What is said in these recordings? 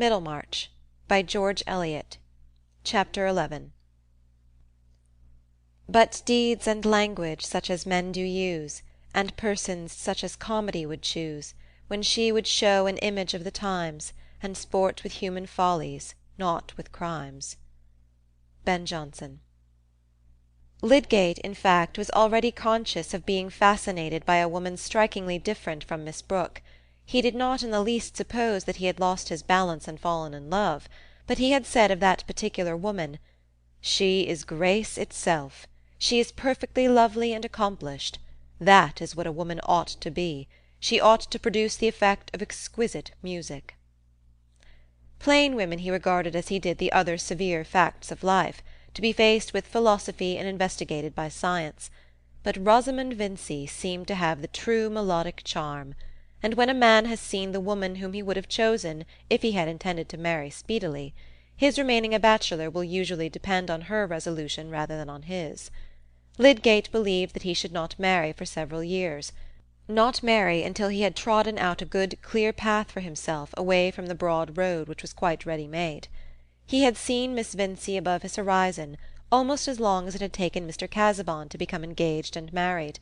Middlemarch, by George Eliot. Chapter 11. But deeds and language such as men do use, and persons such as comedy would choose, when she would show an image of the times, and sport with human follies, not with crimes. Ben Jonson. Lydgate, in fact, was already conscious of being fascinated by a woman strikingly different from Miss Brooke. He did not in the least suppose that he had lost his balance and fallen in love, but he had said of that particular woman, "She is grace itself. She is perfectly lovely and accomplished. That is what a woman ought to be. She ought to produce the effect of exquisite music." Plain women he regarded as he did the other severe facts of life, to be faced with philosophy and investigated by science. But Rosamond Vincy seemed to have the true melodic charm, and when a man has seen the woman whom he would have chosen if he had intended to marry speedily, his remaining a bachelor will usually depend on her resolution rather than on his. Lydgate believed that he should not marry for several years, not marry until he had trodden out a good clear path for himself away from the broad road which was quite ready-made. He had seen Miss Vincy above his horizon almost as long as it had taken Mr. Casaubon to become engaged and married.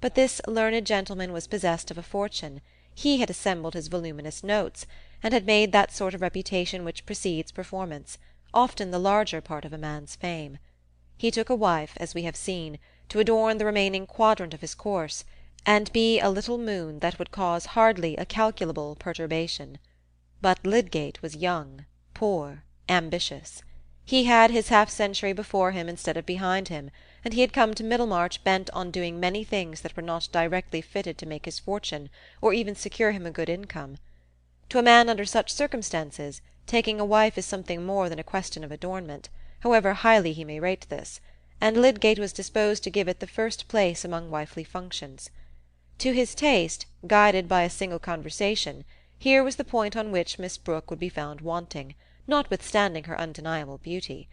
But this learned gentleman was possessed of a fortune, he had assembled his voluminous notes, and had made that sort of reputation which precedes performance, often the larger part of a man's fame. He took a wife, as we have seen, to adorn the remaining quadrant of his course, and be a little moon that would cause hardly a calculable perturbation. But Lydgate was young, poor, ambitious. He had his half-century before him instead of behind him, and he had come to Middlemarch bent on doing many things that were not directly fitted to make his fortune or even secure him a good income. To a man under such circumstances, taking a wife is something more than a question of adornment, however highly he may rate this, and Lydgate was disposed to give it the first place among wifely functions. To his taste, guided by a single conversation, here was the point on which Miss Brooke would be found wanting, notwithstanding her undeniable beauty.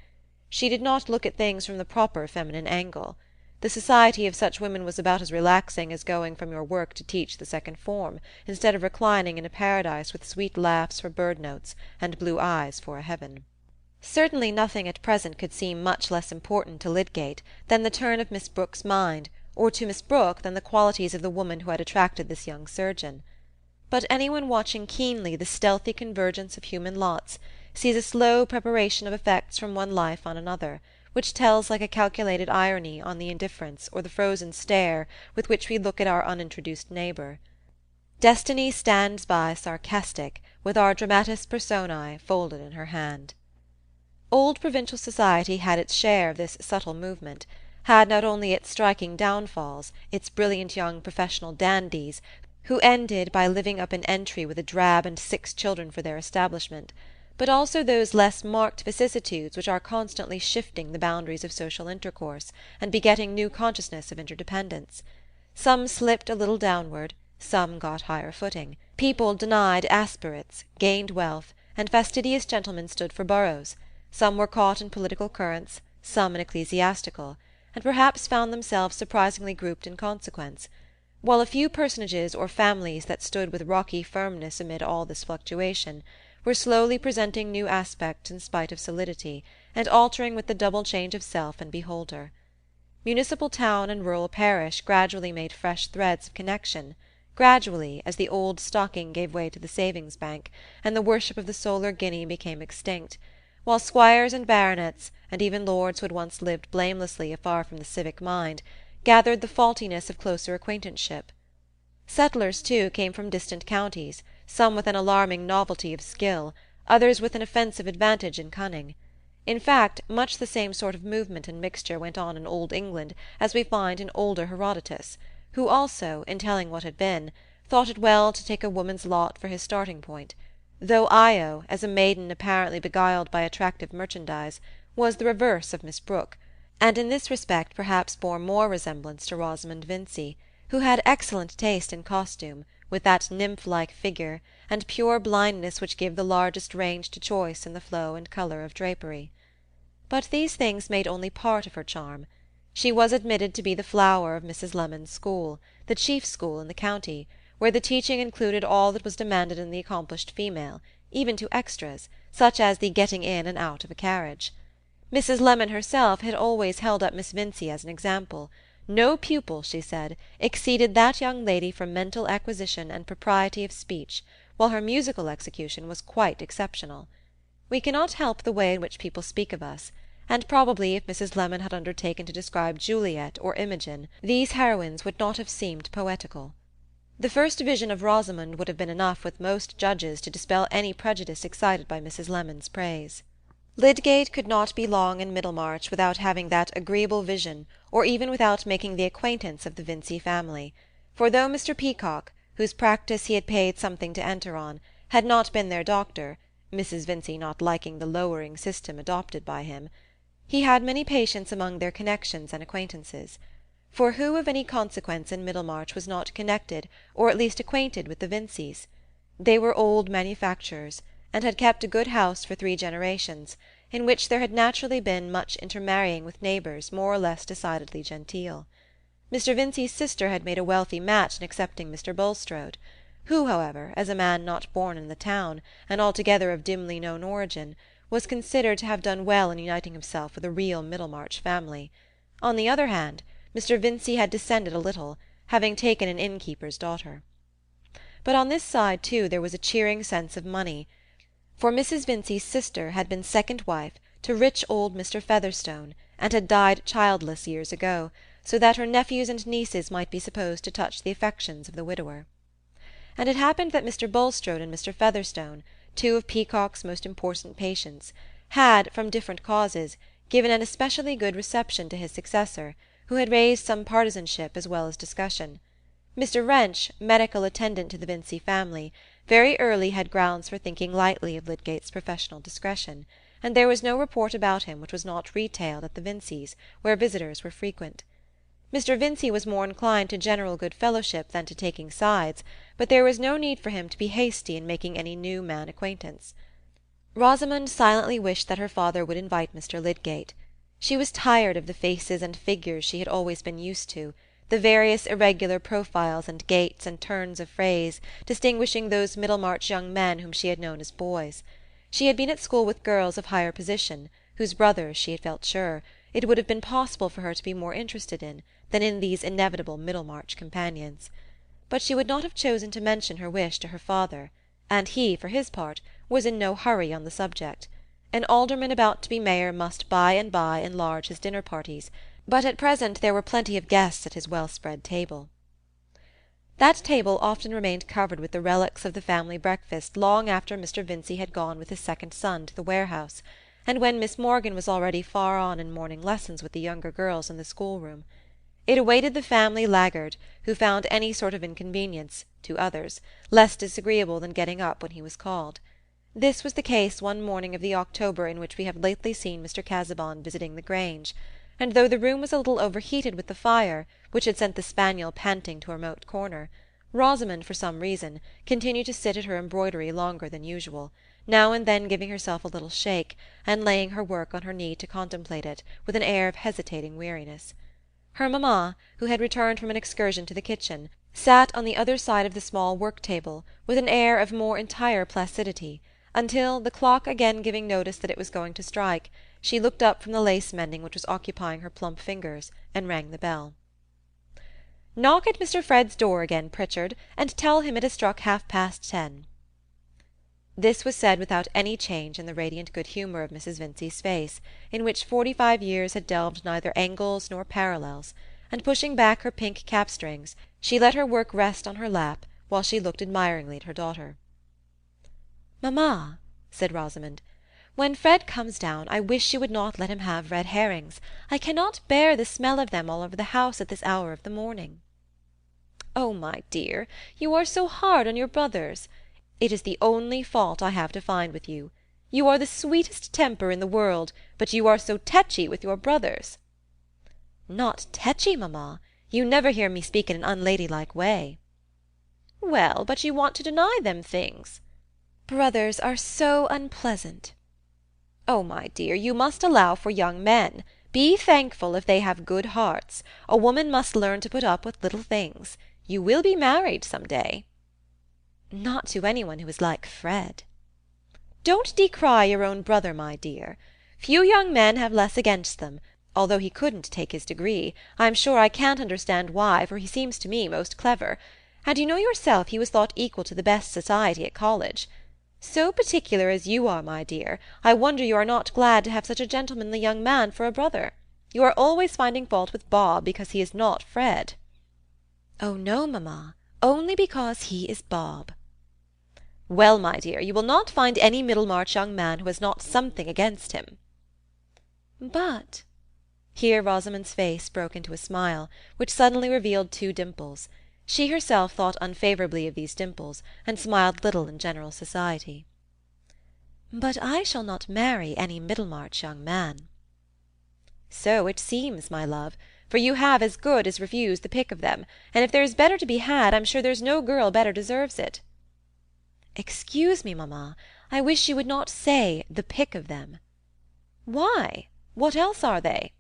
She did not look at things from the proper feminine angle. The society of such women was about as relaxing as going from your work to teach the second form, instead of reclining in a paradise with sweet laughs for bird-notes, and blue eyes for a heaven. Certainly nothing at present could seem much less important to Lydgate than the turn of Miss Brooke's mind, or to Miss Brooke than the qualities of the woman who had attracted this young surgeon. But anyone watching keenly the stealthy convergence of human lots sees a slow preparation of effects from one life on another, which tells like a calculated irony on the indifference or the frozen stare with which we look at our unintroduced neighbour. Destiny stands by sarcastic, with our dramatis personae folded in her hand. Old provincial society had its share of this subtle movement, had not only its striking downfalls, its brilliant young professional dandies, who ended by living up an entry with a drab and 6 children for their establishment, but also those less marked vicissitudes which are constantly shifting the boundaries of social intercourse, and begetting new consciousness of interdependence. Some slipped a little downward, some got higher footing. People denied aspirates, gained wealth, and fastidious gentlemen stood for boroughs. Some were caught in political currents, some in ecclesiastical, and perhaps found themselves surprisingly grouped in consequence, while a few personages or families that stood with rocky firmness amid all this fluctuation were slowly presenting new aspects in spite of solidity, and altering with the double change of self and beholder. Municipal town and rural parish gradually made fresh threads of connection, gradually, as the old stocking gave way to the savings bank, and the worship of the solar guinea became extinct, while squires and baronets, and even lords who had once lived blamelessly afar from the civic mind, gathered the faultiness of closer acquaintanceship. Settlers, too, came from distant counties, some with an alarming novelty of skill, others with an offensive advantage in cunning. In fact, much the same sort of movement and mixture went on in Old England as we find in older Herodotus, who also, in telling what had been, thought it well to take a woman's lot for his starting-point, though Io, as a maiden apparently beguiled by attractive merchandise, was the reverse of Miss Brooke, and in this respect perhaps bore more resemblance to Rosamond Vincy, who had excellent taste in costume, with that nymph-like figure, and pure blindness which give the largest range to choice in the flow and colour of drapery. But these things made only part of her charm. She was admitted to be the flower of Mrs. Lemon's school, the chief school in the county, where the teaching included all that was demanded in the accomplished female, even to extras, such as the getting in and out of a carriage. Mrs. Lemon herself had always held up Miss Vincy as an example. No pupil, she said, exceeded that young lady for mental acquisition and propriety of speech, while her musical execution was quite exceptional. We cannot help the way in which people speak of us, and probably if Mrs. Lemon had undertaken to describe Juliet or Imogen, these heroines would not have seemed poetical. The first vision of Rosamond would have been enough with most judges to dispel any prejudice excited by Mrs. Lemon's praise. Lydgate could not be long in Middlemarch without having that agreeable vision, or even without making the acquaintance of the Vincy family; for though Mr. Peacock, whose practice he had paid something to enter on, had not been their doctor, Mrs. Vincy not liking the lowering system adopted by him, he had many patients among their connections and acquaintances. For who of any consequence in Middlemarch was not connected, or at least acquainted with the Vincys? They were old manufacturers, and had kept a good house for 3 generations, in which there had naturally been much intermarrying with neighbours more or less decidedly genteel. Mr. Vincy's sister had made a wealthy match in accepting Mr. Bulstrode, who, however, as a man not born in the town, and altogether of dimly known origin, was considered to have done well in uniting himself with a real Middlemarch family. On the other hand, Mr. Vincy had descended a little, having taken an innkeeper's daughter. But on this side, too, there was a cheering sense of money, for Mrs. Vincy's sister had been second wife to rich old Mr. Featherstone, and had died childless years ago, so that her nephews and nieces might be supposed to touch the affections of the widower. And it happened that Mr. Bulstrode and Mr. Featherstone, 2 of Peacock's most important patients, had, from different causes, given an especially good reception to his successor, who had raised some partisanship as well as discussion. Mr. Wrench, medical attendant to the Vincy family, very early had grounds for thinking lightly of Lydgate's professional discretion, and there was no report about him which was not retailed at the Vincys', where visitors were frequent. Mr. Vincy was more inclined to general good fellowship than to taking sides, but there was no need for him to be hasty in making any new man acquaintance. Rosamond silently wished that her father would invite Mr. Lydgate. She was tired of the faces and figures she had always been used to, the various irregular profiles and gaits and turns of phrase distinguishing those Middlemarch young men whom she had known as boys. She had been at school with girls of higher position, whose brothers, she had felt sure, it would have been possible for her to be more interested in than in these inevitable Middlemarch companions. But she would not have chosen to mention her wish to her father, and he, for his part, was in no hurry on the subject. An alderman about to be mayor must by and by enlarge his dinner parties, but at present there were plenty of guests at his well-spread table. That table often remained covered with the relics of the family breakfast long after Mr. Vincy had gone with his second son to the warehouse, and when Miss Morgan was already far on in morning lessons with the younger girls in the schoolroom. It awaited the family laggard, who found any sort of inconvenience, to others, less disagreeable than getting up when he was called. This was the case one morning of the October in which we have lately seen Mr. Casaubon visiting the Grange, and though the room was a little overheated with the fire, which had sent the spaniel panting to a remote corner, Rosamond, for some reason, continued to sit at her embroidery longer than usual, now and then giving herself a little shake, and laying her work on her knee to contemplate it, with an air of hesitating weariness. Her mamma, who had returned from an excursion to the kitchen, sat on the other side of the small work-table, with an air of more entire placidity, until, the clock again giving notice that it was going to strike, she looked up from the lace-mending which was occupying her plump fingers, and rang the bell. "Knock at Mr. Fred's door again, Pritchard, and tell him it has struck 10:30. This was said without any change in the radiant good humour of Mrs. Vincy's face, in which 45 years had delved neither angles nor parallels, and pushing back her pink cap-strings, she let her work rest on her lap, while she looked admiringly at her daughter. "Mamma," said Rosamond, "when Fred comes down, I wish you would not let him have red herrings. I cannot bear the smell of them all over the house at this hour of the morning." "Oh, my dear, you are so hard on your brothers. It is the only fault I have to find with you. You are the sweetest temper in the world, but you are so tetchy with your brothers." "Not tetchy, mamma. You never hear me speak in an unladylike way." "Well, but you want to deny them things." "Brothers are so unpleasant." "Oh, my dear, you must allow for young men. Be thankful if they have good hearts. A woman must learn to put up with little things. You will be married some day." "Not to anyone who is like Fred." Don't decry your own brother, my dear. Few young men have less against them. Although he couldn't take his degree, I'm sure I can't understand why, for he seems to me most clever. And you know yourself he was thought equal to the best society at college. So particular as you are, my dear, I wonder you are not glad to have such a gentlemanly young man for a brother. You are always finding fault with Bob because he is not Fred." "Oh no, mamma, only because he is Bob." "Well, my dear, you will not find any Middlemarch young man who has not something against him." "But—" Here Rosamond's face broke into a smile, which suddenly revealed two dimples. She herself thought unfavourably of these dimples, and smiled little in general society. "But I shall not marry any Middlemarch young man." "So it seems, my love, for you have as good as refused the pick of them, and if there is better to be had, I'm sure there's no girl better deserves it." "Excuse me, mamma, I wish you would not say the pick of them." "Why? What else are they?"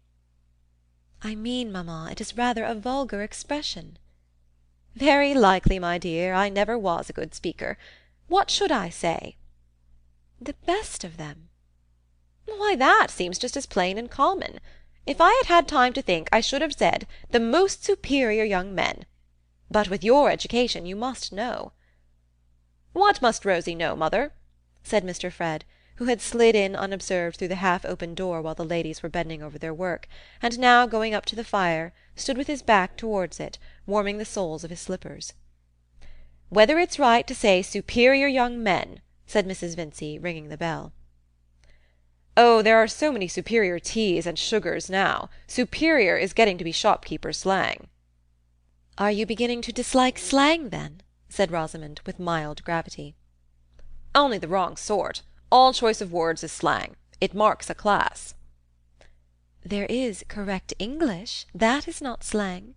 "I mean, mamma, it is rather a vulgar expression." "Very likely, my dear. I never was a good speaker. What should I say?" "The best of them." "Why, that seems just as plain and common. If I had had time to think, I should have said, the most superior young men. But with your education you must know." "What must Rosie know, mother?" said Mr. Fred, who had slid in unobserved through the half-open door while the ladies were bending over their work, and now, going up to the fire, stood with his back towards it, warming the soles of his slippers. "Whether it's right to say superior young men," said Mrs. Vincy, ringing the bell. "Oh, there are so many superior teas and sugars now. Superior is getting to be shopkeeper's slang." "Are you beginning to dislike slang, then?" said Rosamond, with mild gravity. "Only the wrong sort. All choice of words is slang. It marks a class." "There is correct English. That is not slang."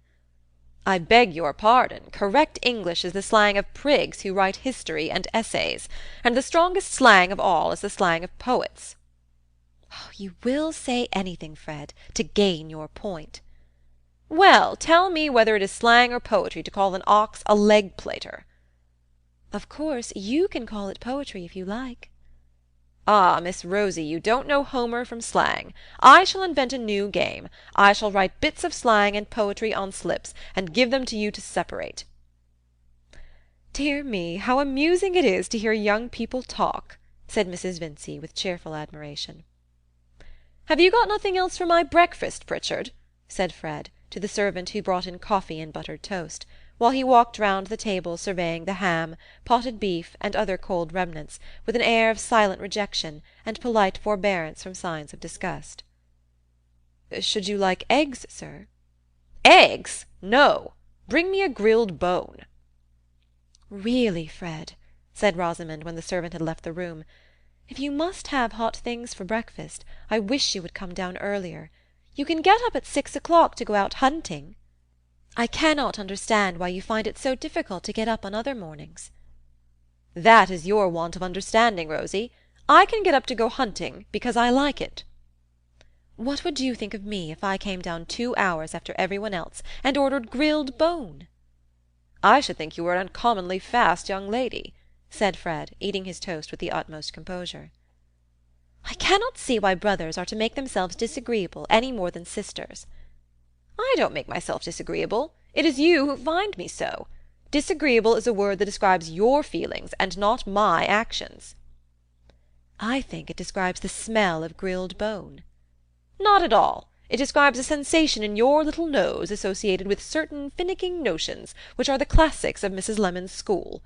"I beg your pardon. Correct English is the slang of prigs who write history and essays, and the strongest slang of all is the slang of poets." "Oh, you will say anything, Fred, to gain your point." "Well, tell me whether it is slang or poetry to call an ox a leg-plater." "Of course, you can call it poetry if you like." "Ah, Miss Rosie, you don't know Homer from slang. I shall invent a new game. I shall write bits of slang and poetry on slips, and give them to you to separate." "Dear me, how amusing it is to hear young people talk," said Mrs. Vincy, with cheerful admiration. "Have you got nothing else for my breakfast, Pritchard?" said Fred, to the servant who brought in coffee and buttered toast, while he walked round the table surveying the ham, potted beef, and other cold remnants, with an air of silent rejection, and polite forbearance from signs of disgust. "Should you like eggs, sir?" "Eggs? No. Bring me a grilled bone." "Really, Fred," said Rosamond, when the servant had left the room, "if you must have hot things for breakfast, I wish you would come down earlier. You can get up at 6 o'clock to go out hunting. I cannot understand why you find it so difficult to get up on other mornings." "That is your want of understanding, Rosie. I can get up to go hunting, because I like it." "What would you think of me if I came down 2 hours after everyone else, and ordered grilled bone?" "I should think you were an uncommonly fast young lady," said Fred, eating his toast with the utmost composure. "I cannot see why brothers are to make themselves disagreeable any more than sisters." "I don't make myself disagreeable. It is you who find me so. Disagreeable is a word that describes your feelings, and not my actions." "I think it describes the smell of grilled bone." "Not at all. It describes a sensation in your little nose associated with certain finicking notions which are the classics of Mrs. Lemon's school.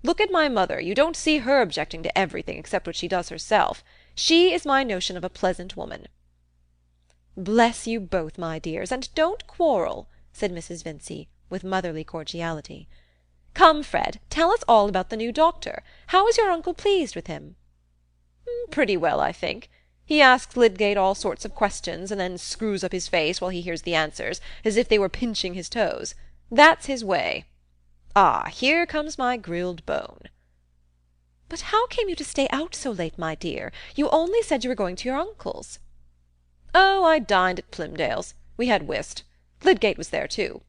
Look at my mother. You don't see her objecting to everything except what she does herself. She is my notion of a pleasant woman." "Bless you both, my dears, and don't quarrel," said Mrs. Vincy, with motherly cordiality. "Come, Fred, tell us all about the new doctor. How is your uncle pleased with him?" "Pretty well, I think. He asks Lydgate all sorts of questions, and then screws up his face while he hears the answers, as if they were pinching his toes. That's his way. Ah, here comes my grilled bone." "But how came you to stay out so late, my dear? You only said you were going to your uncle's." "Oh, I dined at Plymdale's. We had whist. Lydgate was there too."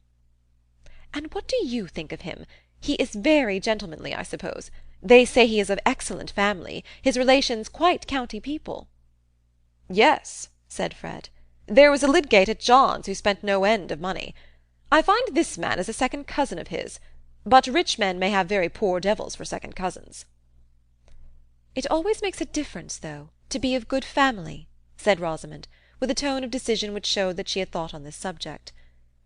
"And what do you think of him? He is very gentlemanly, I suppose. They say he is of excellent family, his relations quite county people." "Yes," said Fred. "There was a Lydgate at John's who spent no end of money. I find this man is a second cousin of his, but rich men may have very poor devils for second cousins." "It always makes a difference, though, to be of good family," said Rosamond, with a tone of decision which showed that she had thought on this subject.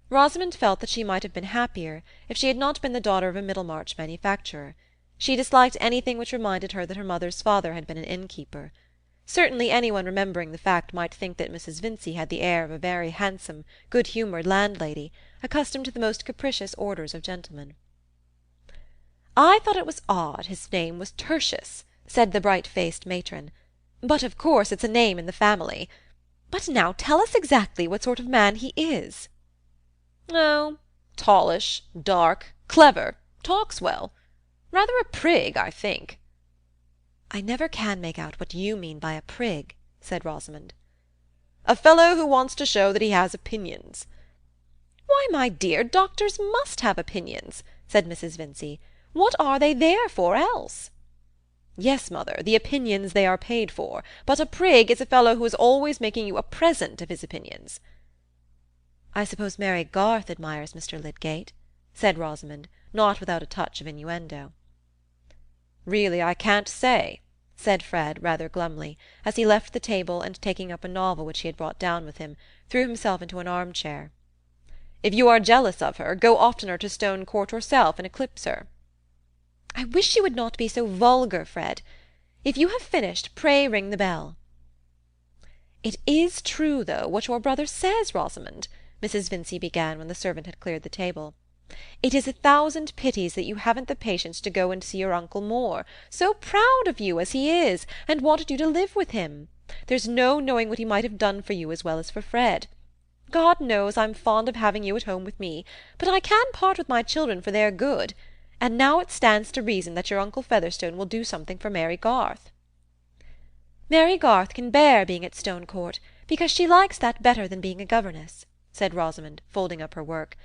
Rosamond felt that she might have been happier if she had not been the daughter of a Middlemarch manufacturer. She disliked anything which reminded her that her mother's father had been an innkeeper. Certainly anyone remembering the fact might think that Mrs. Vincy had the air of a very handsome, good-humoured landlady, accustomed to the most capricious orders of gentlemen. "I thought it was odd his name was Tertius," said the bright-faced matron. "But of course it's a name in the family. But now tell us exactly what sort of man he is." "Oh, tallish, dark, clever, talks well. Rather a prig, I think." "I never can make out what you mean by a prig," said Rosamond. "A fellow who wants to show that he has opinions." "Why, my dear, doctors must have opinions," said Mrs. Vincy. "What are they there for else?" "Yes, mother, the opinions they are paid for, but a prig is a fellow who is always making you a present of his opinions." "I suppose Mary Garth admires Mr. Lydgate," said Rosamond, not without a touch of innuendo. "Really, I can't say," said Fred, rather glumly, as he left the table and, taking up a novel which he had brought down with him, threw himself into an arm-chair. "If you are jealous of her, go oftener to Stone Court yourself and eclipse her." "I wish you would not be so vulgar, Fred. If you have finished, pray ring the bell." "It is true, though, what your brother says, Rosamond," Mrs. Vincy began when the servant had cleared the table. "It is 1,000 pities that you haven't the patience to go and see your uncle more, so proud of you as he is, and wanted you to live with him. There's no knowing what he might have done for you as well as for Fred. God knows I'm fond of having you at home with me, but I can part with my children for their good, and now it stands to reason that your uncle Featherstone will do something for Mary Garth." "Mary Garth can bear being at Stone Court, because she likes that better than being a governess," said Rosamond, folding up her work.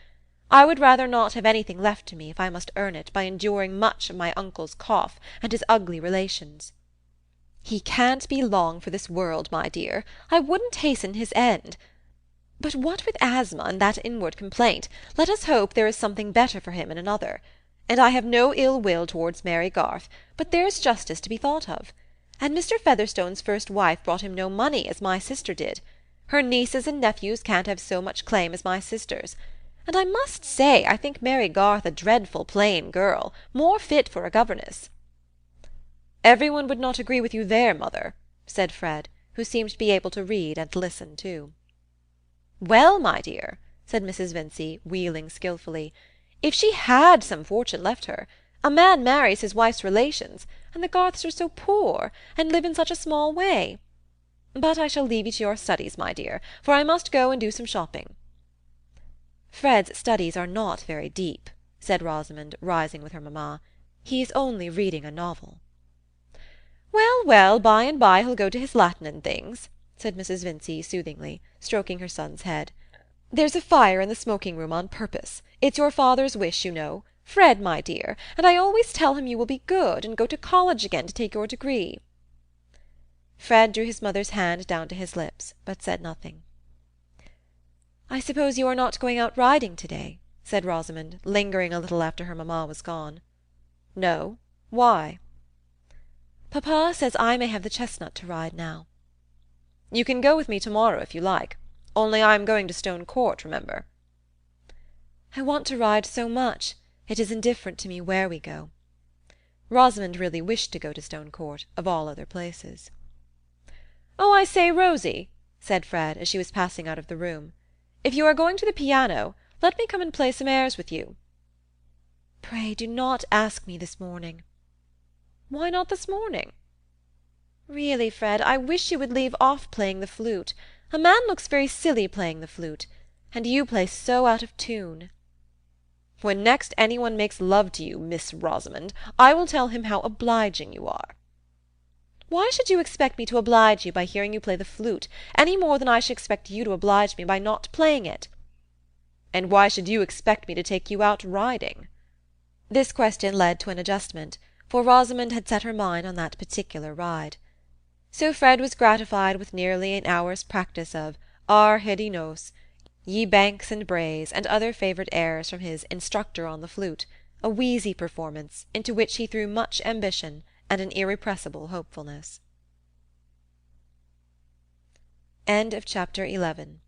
"I would rather not have anything left to me if I must earn it by enduring much of my uncle's cough and his ugly relations." "He can't be long for this world, my dear. I wouldn't hasten his end. But what with asthma and that inward complaint, let us hope there is something better for him in another. And I have no ill will towards Mary Garth, but there's justice to be thought of. And Mr. Featherstone's first wife brought him no money, as my sister did. Her nieces and nephews can't have so much claim as my sisters. And I must say I think Mary Garth a dreadful plain girl, more fit for a governess." "Everyone would not agree with you there, mother," said Fred, who seemed to be able to read and listen too. "Well, my dear," said Mrs. Vincy, wheeling skilfully, "if she had some fortune left her, a man marries his wife's relations, and the Garths are so poor, and live in such a small way. But I shall leave you to your studies, my dear, for I must go and do some shopping." "Fred's studies are not very deep," said Rosamond, rising with her mamma. "He is only reading a novel." "Well, well, by and by he'll go to his Latin and things," said Mrs. Vincy soothingly, stroking her son's head. "There's a fire in the smoking-room on purpose. It's your father's wish, you know. Fred, my dear, and I always tell him you will be good, and go to college again to take your degree." Fred drew his mother's hand down to his lips, but said nothing. "I suppose you are not going out riding to-day?" said Rosamond, lingering a little after her mamma was gone. "No. Why?" "Papa says I may have the chestnut to ride now." "You can go with me to-morrow if you like. Only I am going to Stone Court, remember." "I want to ride so much, it is indifferent to me where we go." Rosamond really wished to go to Stone Court, of all other places. "Oh, I say, Rosie," said Fred, as she was passing out of the room, "if you are going to the piano, let me come and play some airs with you." "Pray do not ask me this morning." "Why not this morning?" "Really, Fred, I wish you would leave off playing the flute. A man looks very silly playing the flute, and you play so out of tune." "When next anyone makes love to you, Miss Rosamond, I will tell him how obliging you are." "Why should you expect me to oblige you by hearing you play the flute, any more than I should expect you to oblige me by not playing it?" "And why should you expect me to take you out riding?" This question led to an adjustment, for Rosamond had set her mind on that particular ride. So Fred was gratified with nearly an hour's practice of Ar Hedi Nos, Ye Banks and Braes, and other favourite airs from his Instructor on the Flute, a wheezy performance, into which he threw much ambition and an irrepressible hopefulness. Chapter 12